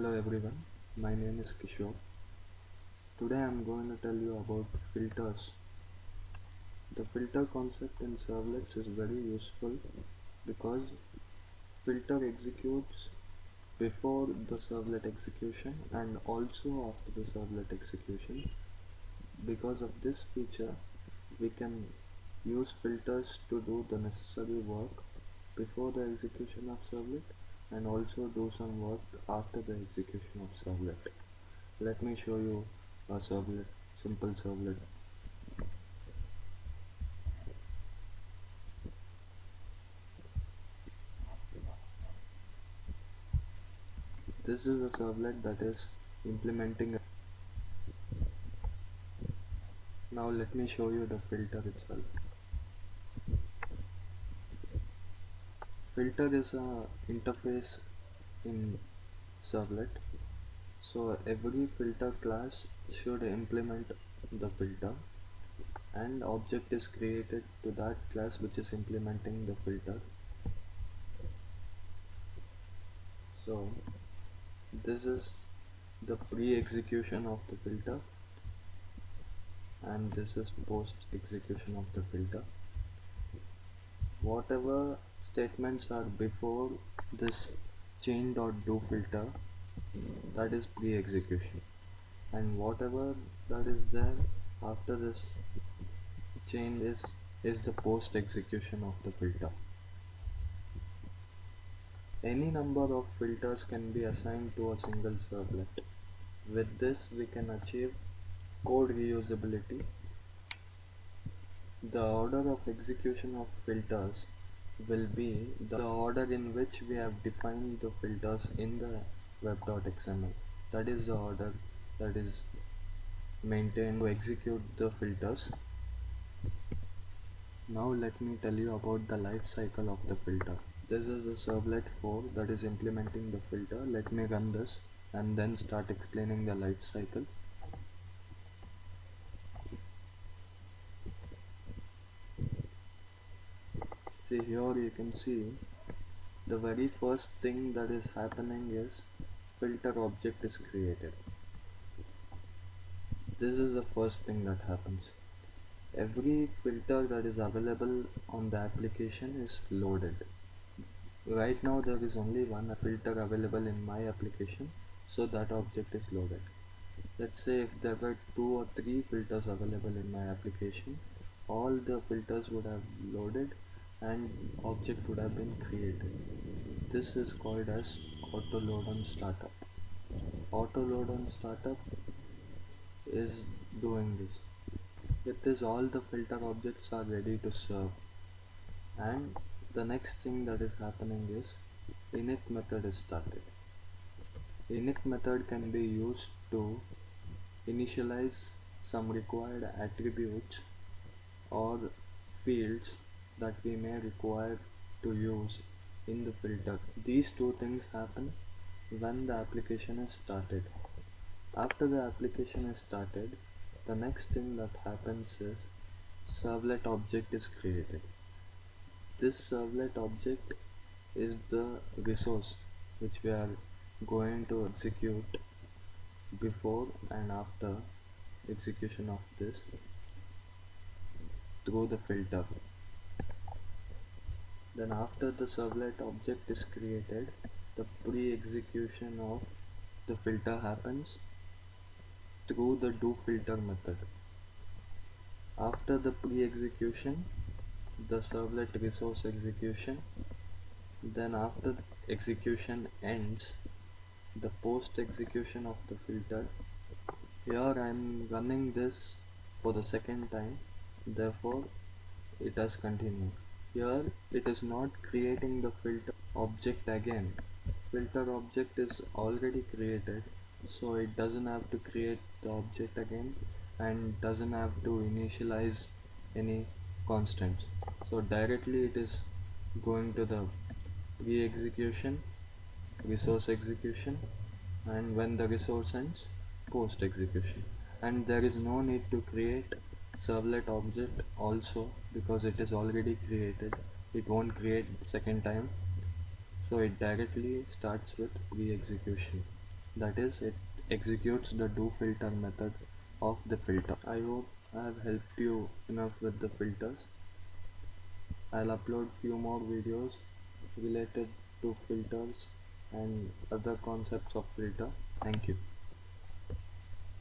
Hello everyone, my name is Kishore. Today I am going to tell you about filters. The filter concept in servlets is very useful because filter executes before the servlet execution and also after the servlet execution. Because of this feature, we can use filters to do the necessary work before the execution of servlet and also do some work after the execution of servlet. Let me show you a servlet, simple servlet. This is a servlet that is implementing. Now let me show you the filter itself. Filter is a interface in servlet. So every filter class should implement the filter and object is created to that class which is implementing the filter. So this is the pre-execution of the filter and this is post-execution of the filter. Whatever statements are before this chain.do filter, that is pre-execution, and whatever that is there after this chain is the post-execution of the filter. Any number of filters can be assigned to a single servlet. With this we can achieve code reusability. The order of execution of filters will be the order in which we have defined the filters in the web.xml. That is the order that is maintained to execute the filters. Now let me tell you about the life cycle of the filter. This is a servlet 4 that is implementing the filter. Let me run this and then start explaining the life cycle. See, here you can see the very first thing that is happening is filter object is created. This is the first thing that happens. Every filter that is available on the application is loaded. Right now there is only one filter available in my application, so that object is loaded. Let's say if there were 2 or 3 filters available in my application, all the filters would have loaded and object would have been created. This is called as auto load on startup. Auto load on startup is doing this. With this, all the filter objects are ready to serve, and the next thing that is happening is init method is started. Init method can be used to initialize some required attributes or fields that we may require to use in the filter. These two things happen when the application is started. After the application is started, the next thing that happens is servlet object is created. This servlet object is the resource which we are going to execute before and after execution of this through the filter. Then after the servlet object is created, the pre-execution of the filter happens through the doFilter method. After the pre-execution, the servlet resource execution. Then after the execution ends, the post-execution of the filter. Here I am running this for the second time, therefore it has continued. Here it is not creating the filter object again. Filter object is already created, so it doesn't have to create the object again and doesn't have to initialize any constants. So directly it is going to the pre-execution, resource execution, and when the resource ends, post execution. And there is no need to create servlet object also because it is already created. It won't create second time, so it directly starts with pre-execution. That is, it executes the doFilter method of the filter. I hope I have helped you enough with the filters. I'll upload few more videos related to filters and other concepts of filter. Thank you.